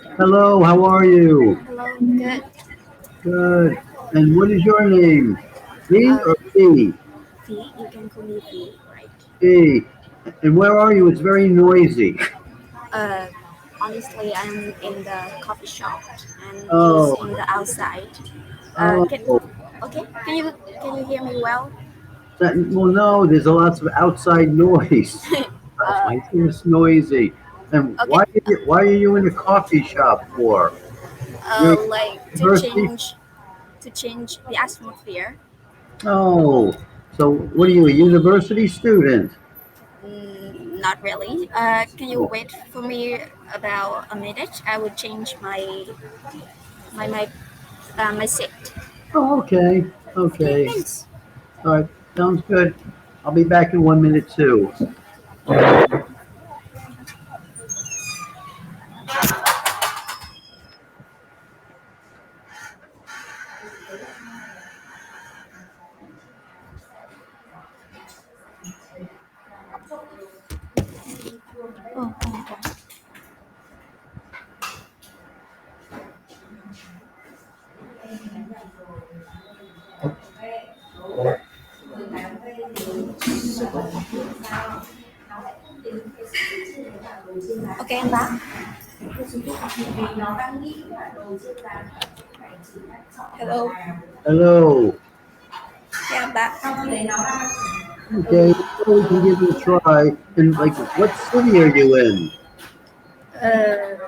Hello, how are you? Hello, good. Good. And what is your name? V Uh, or B? V, you can call me V, right? B. And where are you? It's very noisy. Uh, Honestly, I'm in the coffee shop and he's Oh, in the outside. Can oh. okay? Can you hear me well? Well, no, there's a lot of outside noise. That's Uh, why it's noisy. And okay. why are you in a coffee shop for? You're at Like university? to change the atmosphere. Oh, so what are you, a university student? Not really. Can you Oh, wait for me about a minute? I will change my my my seat. oh, okay, Okay, okay. thanks. All right, sounds good. I'll be back in 1 minute too. Oh, oh, oh. Okay, I'm back. Hello. Hello. Yeah, I'm back. Okay, well, we can give it a try. And like, what city are you in? Uh,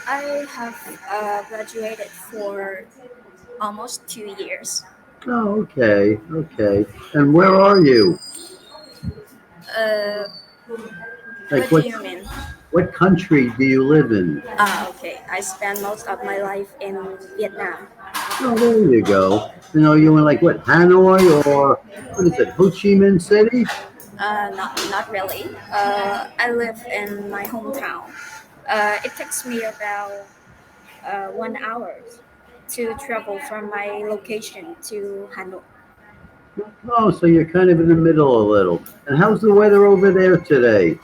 I have graduated for almost 2 years. Oh, okay, okay. And where are you? Uh, Like, what do you mean? what country do you live in? Okay. I spent most of my life in Vietnam. Oh, there you go. You know, you in like what, Hanoi or what is it, Ho Chi Minh City? Not really. I live in my hometown. It takes me about 1 hour to travel from my location to Hanoi. Oh, so you're kind of in the middle a little. And how's the weather over there today?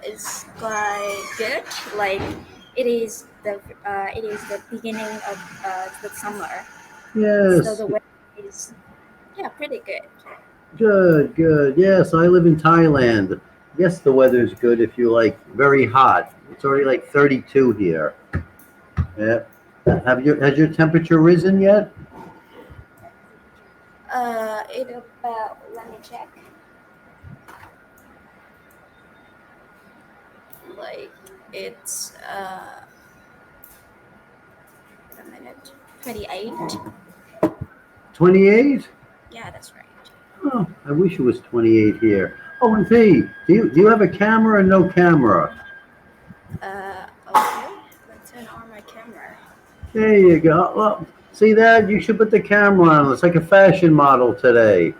It's quite good. Like it is the beginning of the summer, so Yes, the weather is yeah pretty good. good, good. Yes, I live in Thailand. Yes, the weather's good if you like very hot. It's already like 32 here. Yeah. Has your temperature risen yet? It about let me check. Like it's wait a minute, 28. 28? Yeah, that's right. Oh, I wish it was 28 here. Oh, and V, do you have a camera or no camera? Okay. Let's turn on my camera. There you go. Well, see that? You should put the camera on. It's like a fashion model today.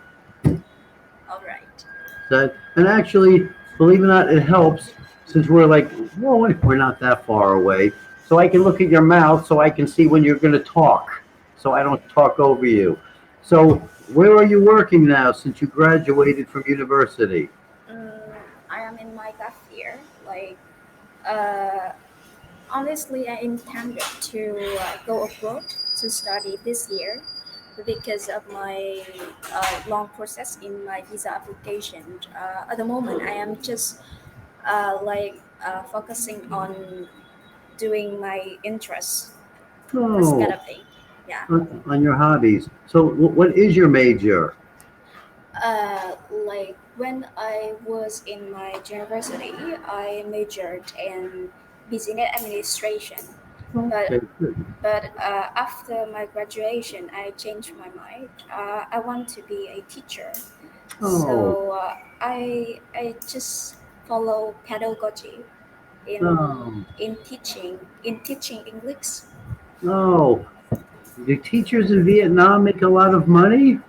All right. And actually, believe it or not, it helps since we're like, well, we're not that far away. So I can look at your mouth so I can see when you're going to talk. So I don't talk over you. So where are you working now since you graduated from university? I am in my gap year. Like uh, honestly, I intended to go abroad to study this year because of my long process in my visa application. At the moment, I am just focusing on doing my interests, this kind Oh, of thing. Yeah. on your hobbies. So what is your major? Like when I was in my university, I majored in business administration. But Okay, good. after my graduation, I changed my mind. I want to be a teacher, Oh, so I just follow pedagogy no, in teaching English. no. Do teachers in Vietnam make a lot of money?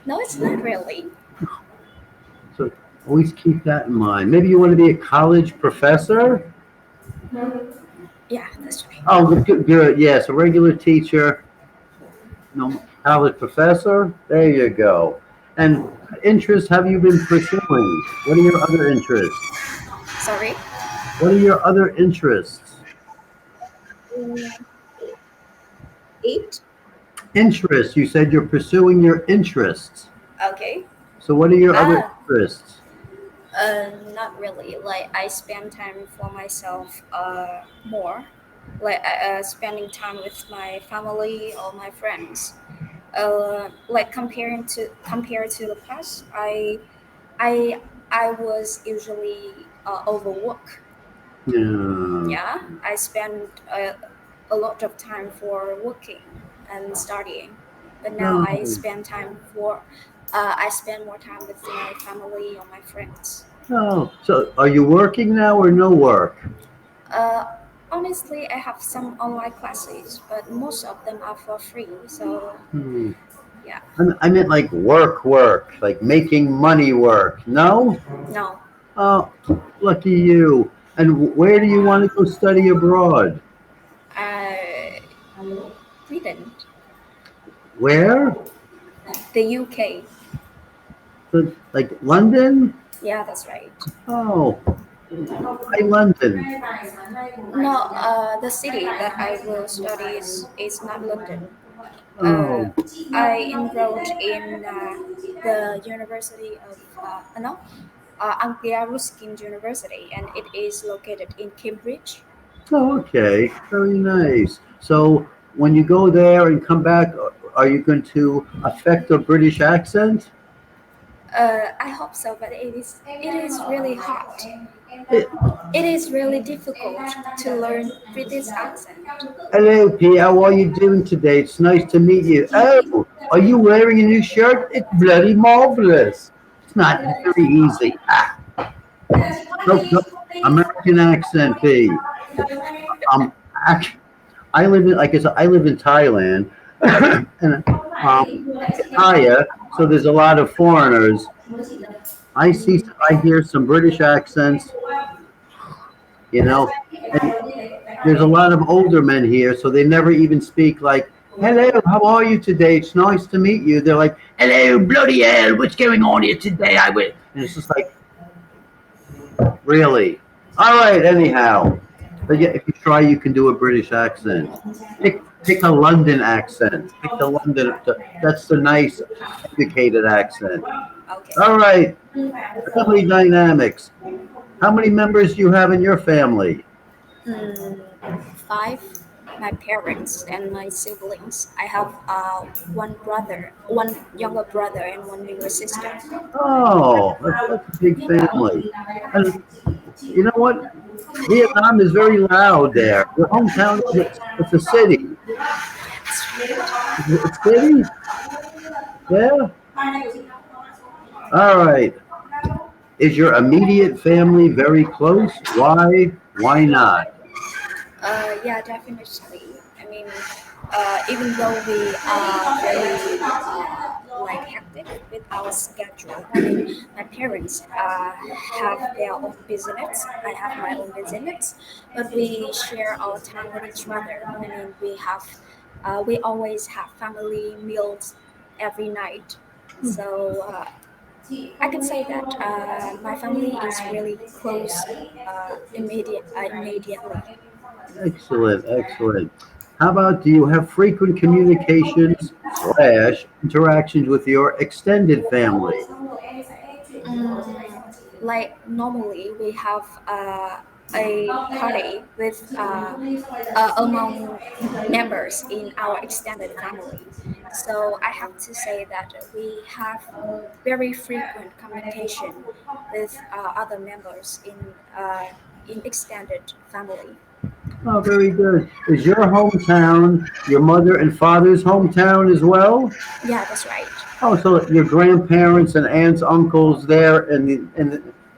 No, it's not really. So always keep that in mind. Maybe you want to be a college professor? Yeah, that's right. Oh, good, good. Yes, a regular teacher, no college professor. There you go. And what interests have you been pursuing? What are your other interests? Sorry. What are your other interests? Mm, Eight. Interests. You said you're pursuing your interests. Okay. So what are your other Ah, interests? not really. Like I spend time for myself more. Like spending time with my family or my friends. Like compared to the past, I I was usually overwork. Yeah. Yeah, I spend a lot of time for working and studying, but now Oh, I spend more time with my family or my friends. oh. So are you working now or no work? Uh, Honestly, I have some online classes, but most of them are for free. So Hmm. yeah, I meant like work, like making money work. No? no, Oh, lucky you. And where do you want to go study abroad? I didn't. Where? The UK. Like London? Yeah, that's right. Oh, why London? No, the city that I will study is not London. Uh, Oh, I enrolled in the University of no, Anglia Ruskin University, and it is located in Cambridge. oh, okay. Very nice. So when you go there and come back, are you going to affect a British accent? I hope so, but it is really hard. Eh, It is really difficult to learn British accent. Hello, P. How are you doing today? It's nice to meet you. Oh, are you wearing a new shirt? It's bloody marvelous. It's not very easy. Ah, nope, nope. American accent, P. Um, ac- I live in, like I said, I live in Thailand, and Pattaya, so there's a lot of foreigners. I hear some British accents, you know, and there's a lot of older men here, so they never even speak like, "Hello, how are you today? It's nice to meet you." They're like, "Hello, bloody hell, what's going on here today?" And it's just like, really. All right, anyhow. But yeah, if you try, you can do a British accent. Pick a London accent. Pick the London. That's the nice, educated accent. Okay. All right, family dynamics. How many members do you have in your family? Five. My parents and my siblings. I have one brother, one younger brother, and one younger sister. Oh, that's a big family. And you know what? Vietnam is very loud there. Your hometown, it's a city. It's a city? Yeah. All right. Is your immediate family very close? Why? Why not? Yeah, definitely. I mean, even though we are very like hectic with our schedule, I mean, my parents have their own business. I have my own business, but we share our time with each other. I mean, we always have family meals every night. So I can say that my family is really close, immediately. Excellent, excellent. How about do you have frequent communications slash interactions with your extended family? Like normally we have a party with among members in our extended family. So I have to say that we have very frequent communication with other members in extended family. Oh, very good. Is your hometown your mother and father's hometown as well? Yeah, that's right. Oh, so your grandparents and aunts, uncles there,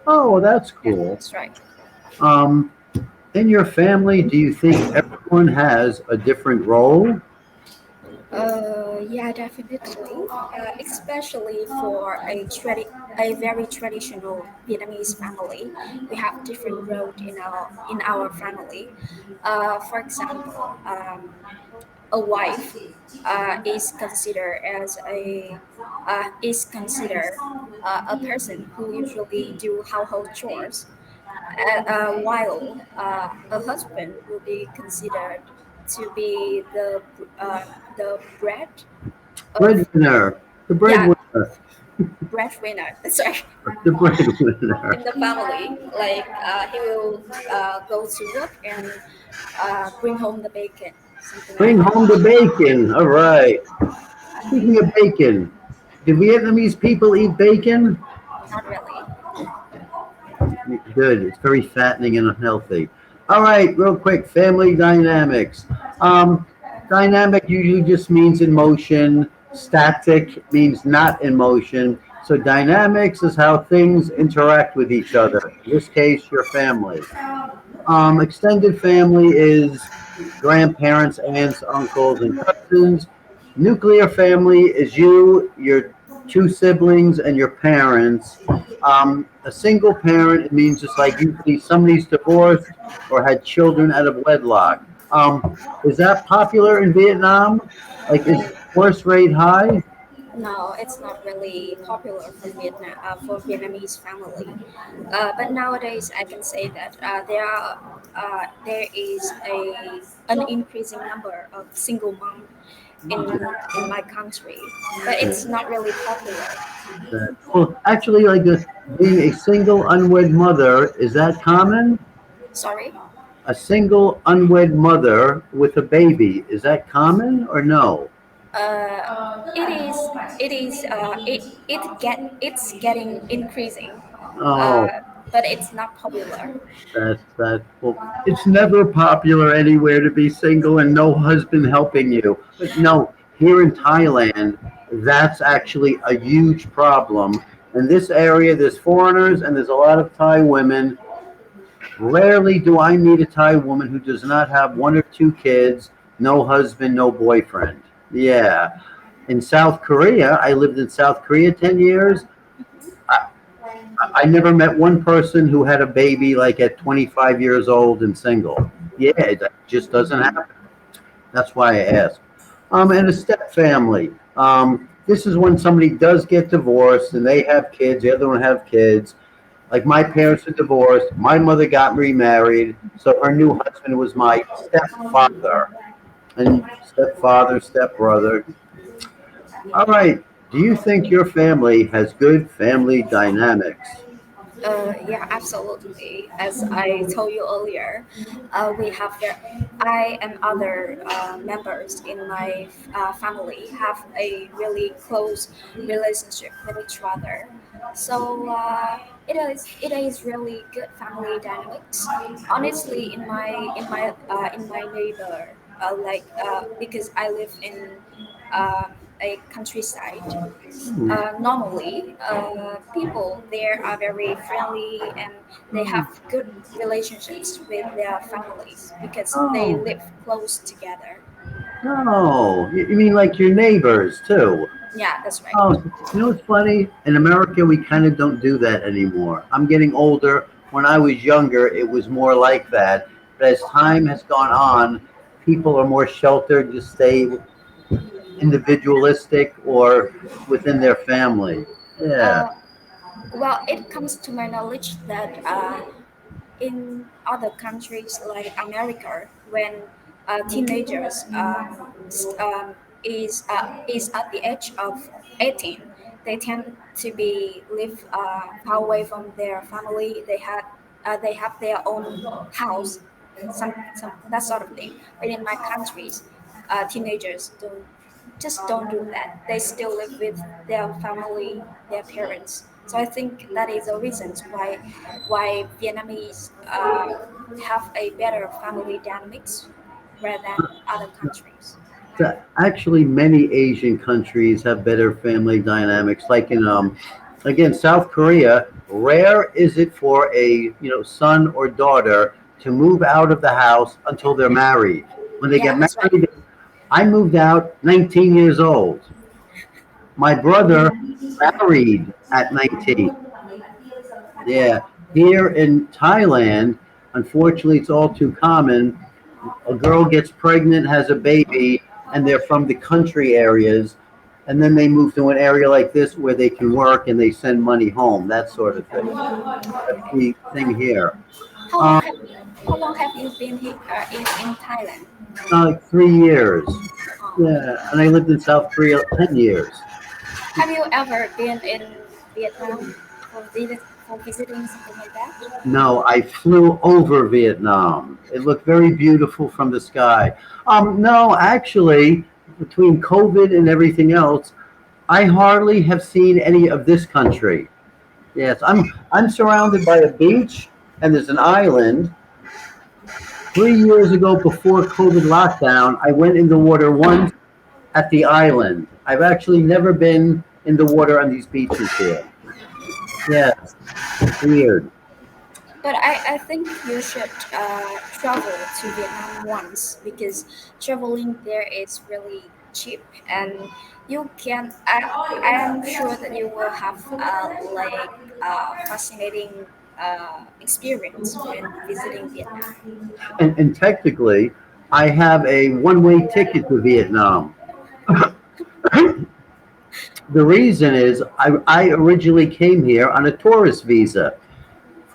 oh, well, that's cool. That's right. Um, in your family, do you think everyone has a different role? Yeah, definitely. Especially for a very traditional Vietnamese family, we have different roles in our family. For example, a wife is considered a person who usually do household chores, while a husband will be considered to be the bread of Breadwinner, the yeah breadwinner, breadwinner. Sorry, the breadwinner. in the family. Like he will go to work and bring home the bacon, something like Bring that. home the bacon. All right. Speaking of bacon, do Vietnamese people eat bacon? Not really. Good. It's very fattening and healthy. All right, real quick, family dynamics. Um, Dynamic usually just means in motion. Static means not in motion. So dynamics is how things interact with each other. In this case, your family. Extended family is grandparents, aunts, uncles, and cousins. Nuclear family is you, your two siblings, and your parents. A single parent, it means just like usually somebody's divorced or had children out of wedlock. Is that popular in Vietnam? Like, is the divorce rate high? No, it's not really popular for for Vietnamese family. But nowadays, I can say that there is an increasing number of single mom in my country, but it's not really popular. Well, actually, being a single unwed mother, is that common? Sorry. A single unwed mother with a baby, is that common or no? It is. It is. It's getting increasing, Oh, uh, but it's not popular. that. Well, it's never popular anywhere to be single and no husband helping you. But no, here in Thailand, that's actually a huge problem. In this area, there's foreigners and there's a lot of Thai women. Rarely do I meet a Thai woman who does not have one or two kids, no husband, no boyfriend. Yeah. In South Korea, I lived in South Korea 10 years. I, I never met one person who had a baby like at 25 years old and single. Yeah, that just doesn't happen. That's why I asked. And a step family. This is when somebody does get divorced and they have kids, the other one have kids. Like my parents are divorced. My mother got remarried, so her new husband was my stepfather and stepfather, stepbrother. All right. Do you think your family has good family dynamics? Yeah, absolutely. As I told you earlier, we have I and other members in my family have a really close relationship with each other. So it is really good family dynamics. Honestly, in my neighbor, because I live in a countryside. Normally, people there are very friendly and they have good relationships with their families because they Oh, live close together. no. You mean like your neighbors too? Yeah, that's right. Oh, you know what's funny? In America, we kind of don't do that anymore. I'm getting older. When I was younger, it was more like that. But as time has gone on, people are more sheltered, just stay individualistic or within their family. Yeah. Uh, well, it comes to my knowledge that in other countries like America, when teenagers is at the age of 18, they tend to be live far away from their family. They have their own house, some that sort of thing. But in my countries, teenagers don't do that. They still live with their family, their parents. So I think that is the reasons why Vietnamese have a better family dynamics rather than other countries. Actually, many Asian countries have better family dynamics. Like in again, South Korea, rare is it for a son or daughter to move out of the house until they're married. When they Yeah, get that's right. married, I moved out 19 years old. My brother married at 19. Yeah, here in Thailand, unfortunately, it's all too common. A girl gets pregnant, has a baby, and they're from the country areas. and then they move to an area like this where they can work and they send money home, that sort of thing. That's the thing here. How long Um, have how long have you been here in Thailand? like 3 years. Um, Yeah, and I lived in South Korea 10 years. have you ever been in Vietnam for visiting something like that? No, I flew over Vietnam. It looked very beautiful from the sky. No, actually, between COVID and everything else, I hardly have seen any of this country. Yes, I'm surrounded by a beach and there's an island. 3 years ago, before COVID lockdown, I went in the water once at the island. I've actually never been in the water on these beaches here. Yes, it's weird. But I think you should travel to Vietnam once because traveling there is really cheap and you can. I am sure that you will have like fascinating experience when visiting Vietnam. And technically, I have a one-way ticket to Vietnam. The reason is I originally came here on a tourist visa,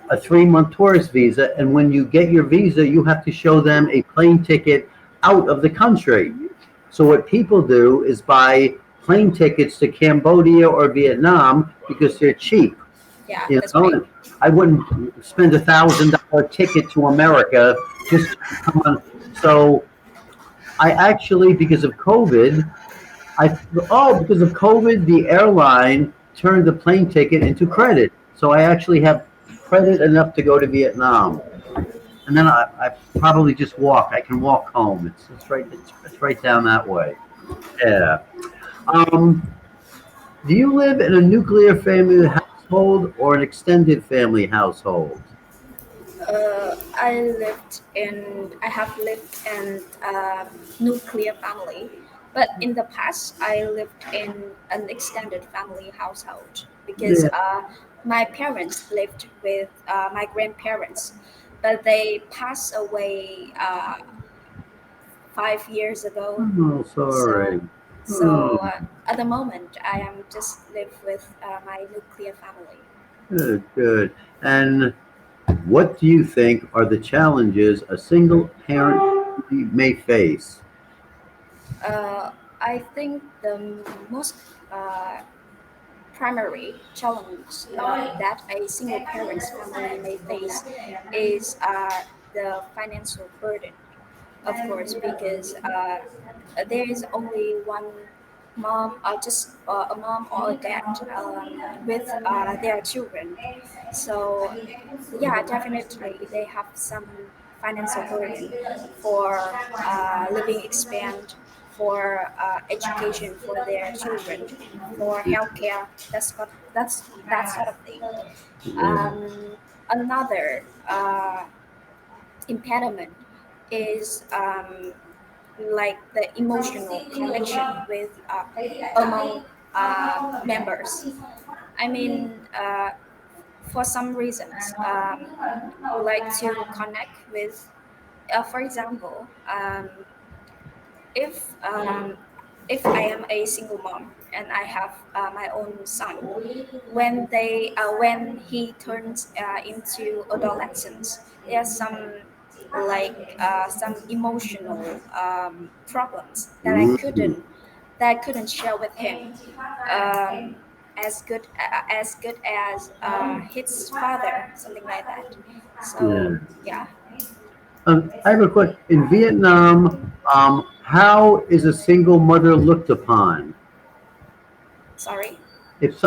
a 3 month tourist visa, and when you get your visa, you have to show them a plane ticket out of the country. So what people do is buy plane tickets to Cambodia or Vietnam because they're cheap. Yeah, You that's know, right. and I wouldn't spend $1,000 ticket to America just to come on. So I actually, because of COVID, I because of COVID, the airline turned the plane ticket into credit. So I actually have credit enough to go to Vietnam, and then I probably just walk. I can walk home. It's right down that way. Yeah. Um, do you live in a nuclear family household or an extended family household? I have lived in nuclear family, but in the past I lived in an extended family household because Yeah. my parents lived with my grandparents, but they passed away 5 years ago. Oh, So, sorry. so Oh, at the moment I am just live with my nuclear family. good, good. And what do you think are the challenges a single parent may face? I think the most uh, primary challenge that a single parent's family may face is the financial burden, of course, because there is only one mom, just a mom or a dad with their children. So, yeah, definitely they have some financial burden for living expense, for education for their children, for healthcare. That's that sort of thing. Yeah. Another impediment is like the emotional connection with among members. I mean, for some reasons, like to connect with, for example, if if I am a single mom and I have my own son, when he turns into adolescence, there's some emotional problems Mm. that I couldn't share with him. Um, as good as his father, something like that. So Yeah. yeah, I have a question. In Vietnam, how is a single mother looked upon? sorry. If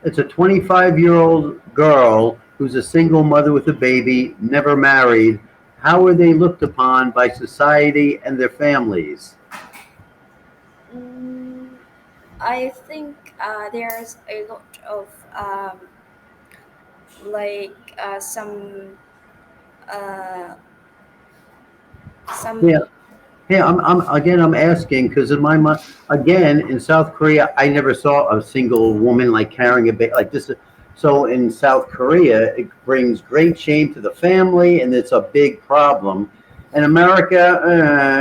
it's a 25-year-old girl who's a single mother with a baby, never married, how are they looked upon by society and their families? Mm, I think there's a lot of like uh, Yeah, some yeah. I'm asking because in my mind, again, in South Korea, I never saw a single woman like carrying a baby like this. So in South Korea, it brings great shame to the family, and it's a big problem. In America,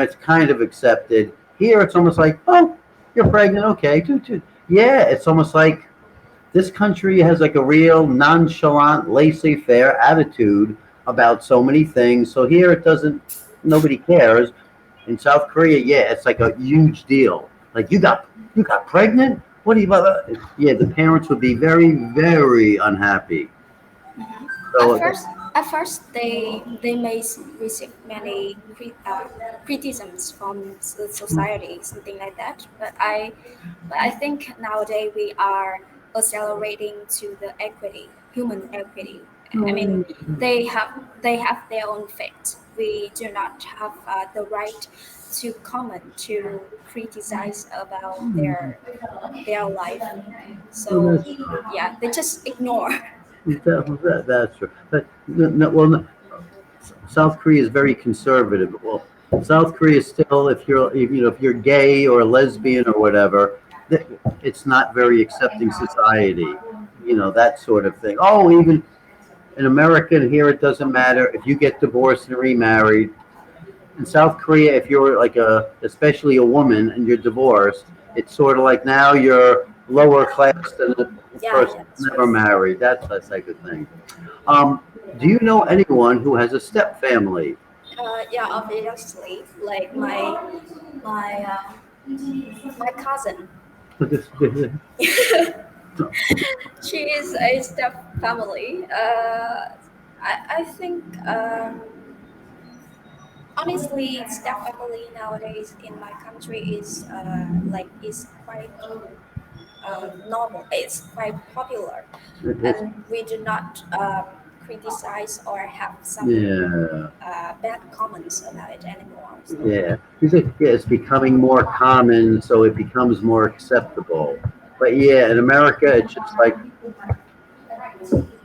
it's kind of accepted. Here, it's almost like, oh. you're pregnant, okay. Yeah, it's almost like this country has like a real nonchalant, laissez-faire attitude about so many things. So here it doesn't, nobody cares. In South Korea, yeah, it's like a huge deal. Like you got pregnant? What do you about? Yeah, the parents would be very, very unhappy. Mhm. At So first, at first they may receive many criticisms from the society, something like that. But I think nowadays we are accelerating to the equity, human equity. I mean, they have their own fate. We do not have the right to comment, to criticize about their life. well, So yeah, they just ignore. that's true. But no, well, no, South Korea is very conservative. Well, South Korea is still, if you're gay or lesbian or whatever, th- it's not very accepting society. That sort of thing. Oh, even in America and here, it doesn't matter if you get divorced and remarried. In South Korea, if you're like especially a woman and you're divorced, it's sort of like now you're lower class than a Yeah, person yeah, that's who's never right. married. That's like a thing. Um, do you know anyone who has a step family? Yeah, obviously, like my my cousin. She is a step family. I think honestly, step family nowadays in my country is quite normal. It's quite popular, It's, and we do not criticize or have some yeah, bad comments about it anymore. So yeah. Yeah, it's becoming more common, so it becomes more acceptable. But yeah, in America, it's just like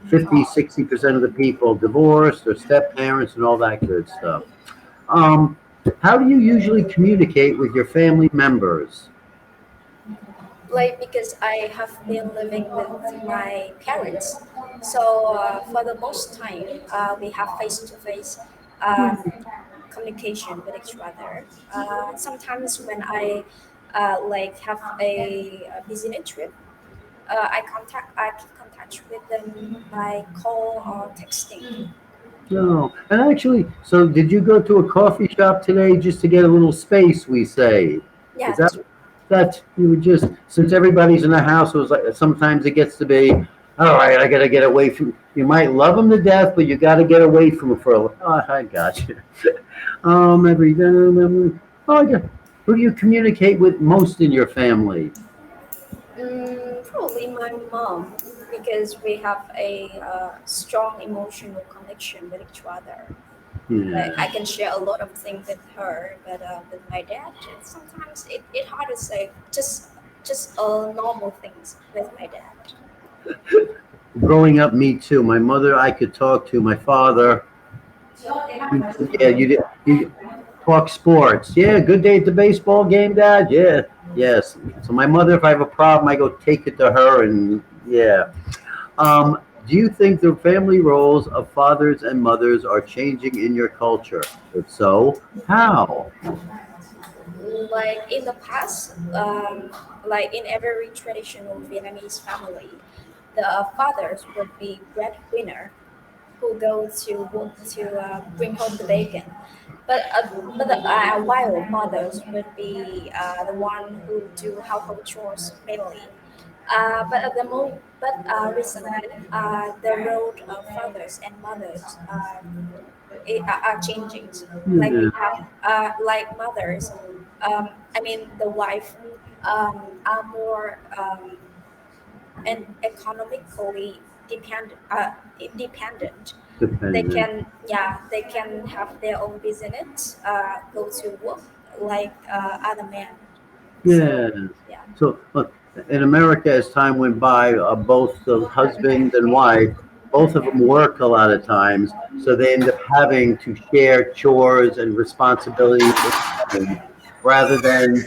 50, 60% of the people divorced or step parents and all that good stuff. Um, how do you usually communicate with your family members? like because I have been living with my parents, so for the most time we have face to face communication with each other. Sometimes when I like have a business trip, I keep contact with them by call or texting. No. And actually, so did you go to a coffee shop today just to get a little space, we say? Yeah, Is that that's right. that you would just, since everybody's in the house, it was like sometimes it gets to be, all right, I got to get away from, you might love them to death, but you got to get away from them for a, oh, I got you. Every, oh, yeah. Who do you communicate with most in your family? Probably my mom because we have a strong emotional connection with each other. Like Yeah. I can share a lot of things with her, but with my dad, sometimes it hard to say just normal things with my dad. Growing up, me too. My mother, I could talk to. My father, yeah, you talk sports. Yeah, good day at the baseball game, Dad. Yeah, yes. So my mother, if I have a problem, I go take it to her, and yeah. Do you think the family roles of fathers and mothers are changing in your culture? If so, how? Like in the past, like in every traditional Vietnamese family, the fathers would be breadwinner who go to work to bring home the bacon. But while mothers would be the one who do household chores mainly. But recently, the role of fathers and mothers are changing. Like we Yeah, have, like mothers, I mean the wife, are more and economically independent. They dependent. can, yeah, they can have their own business, go to work like other men. Yeah. So yeah, So look, in America, as time went by, both the husband and wife, both of them work a lot of times, so they end up having to share chores and responsibilities at home, rather than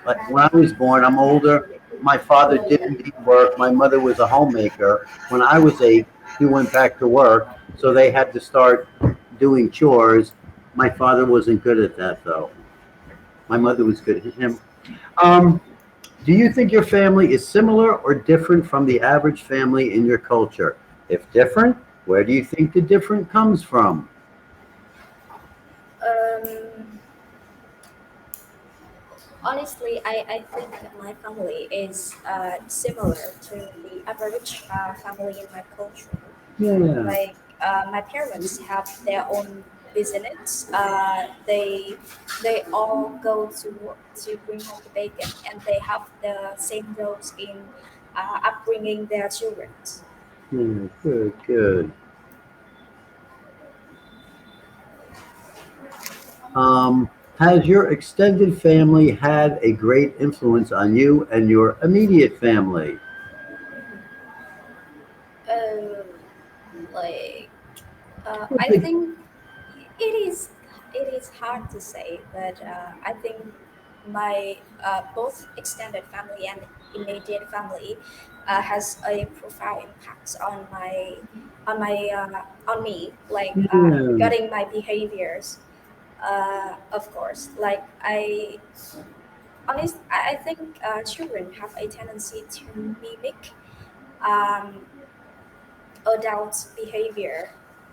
like when I was born. I'm older. My father didn't need work. My mother was a homemaker. When I was 8, he went back to work, so they had to start doing chores. My father wasn't good at that though. My mother was good at him. Um, Do you think your family is similar or different from the average family in your culture? If different, where do you think the different comes from? Um, Honestly, I think my family is similar to the average family in my culture. Yeah. Like my parents have their own business. They all go to work to bring home the bacon, and they have the same roles in upbringing their children. Yeah, good, good. Has your extended family had a great influence on you and your immediate family? Um, like What's I the- think it is it is hard to say, but I think my both extended family and immediate family has a profound impact on me, like Yeah. regarding my behaviors. Of course, like I think children have a tendency to mimic um, adults' behavior.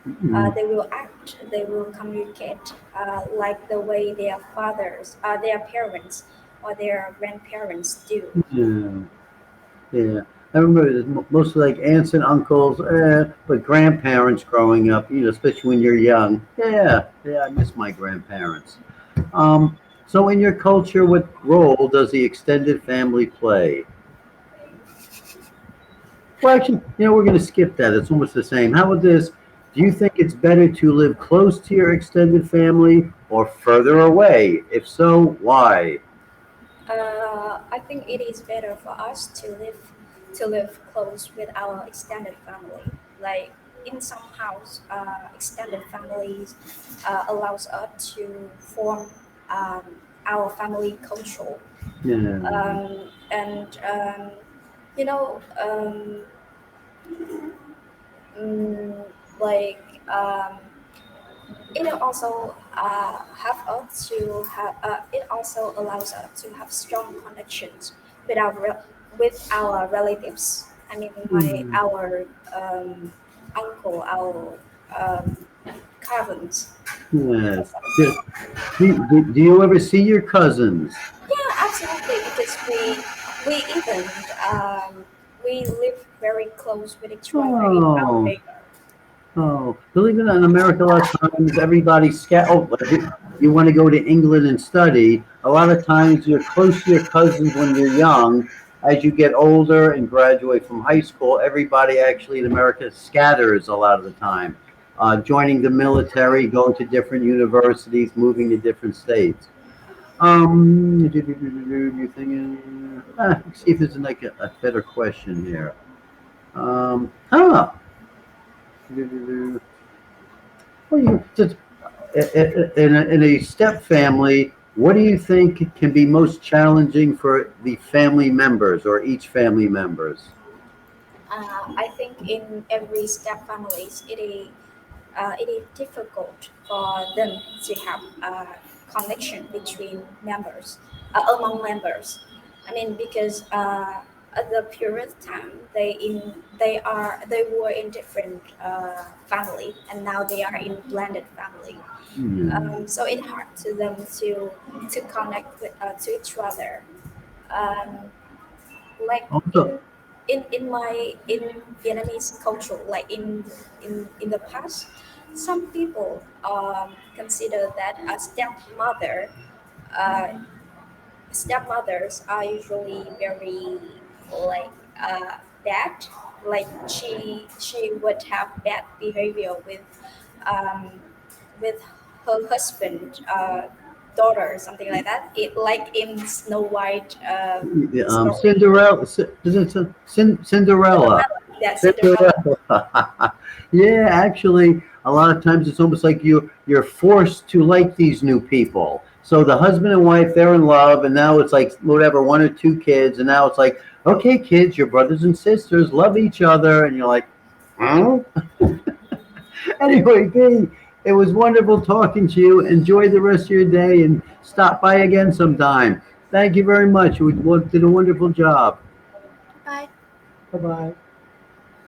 Mm, They will act, they will communicate like the way their fathers, their parents, or their grandparents do. yeah. Yeah, I remember mostly like aunts and uncles, but grandparents growing up, especially when you're young. Yeah, yeah, I miss my grandparents. So in your culture, what role does the extended family play? Well, actually, we're going to skip that. It's almost the same. How about this? Do you think it's better to live close to your extended family or further away? If so, why? I think it is better for us to live close with our extended family. Like in some house, extended families allows us to form our family culture, Yeah. and you know. Mm, like it also have us to have it also allows us to have strong connections with with our relatives. I mean, my Hmm. our uncle, our cousins. Yeah. Do you ever see your cousins? Yeah, absolutely. Because we even we live very close with each other in our Oh, neighbor. believe it or not, in America, a lot of times everybody's but you want to go to England and study. A lot of times you're close to your cousins when you're young. As you get older and graduate from high school, everybody actually in America scatters a lot of the time, joining the military, going to different universities, moving to different states. You thinking? Let's see if there's like a better question here. Huh. Well, in a step family, what do you think can be most challenging for the family members or each family members? I think in every step families, it is difficult for them to have a connection between members, among members. I mean, because at the period time they were in different family, and now they are in blended family. Hmm. So it's hard to them to connect with, to each other. Um, like Also, in my in Vietnamese culture, like in the past, some people consider that a stepmother, uh, stepmothers are usually very like bad. Like she would have bad behavior um, with her husband, daughter, or something like that. It like in Snow White story. Cinderella, Cinderella. That Cinderella. Cinderella. Yeah, actually, a lot of times it's almost like you're forced to like these new people. So the husband and wife, they're in love, and now it's like whatever, one or two kids, and now it's like, okay, kids, your brothers and sisters love each other, and you're like, huh? Anyway, Dee, it was wonderful talking to you. Enjoy the rest of your day, and stop by again sometime. Thank you very much. You did a wonderful job. Bye. Bye-bye.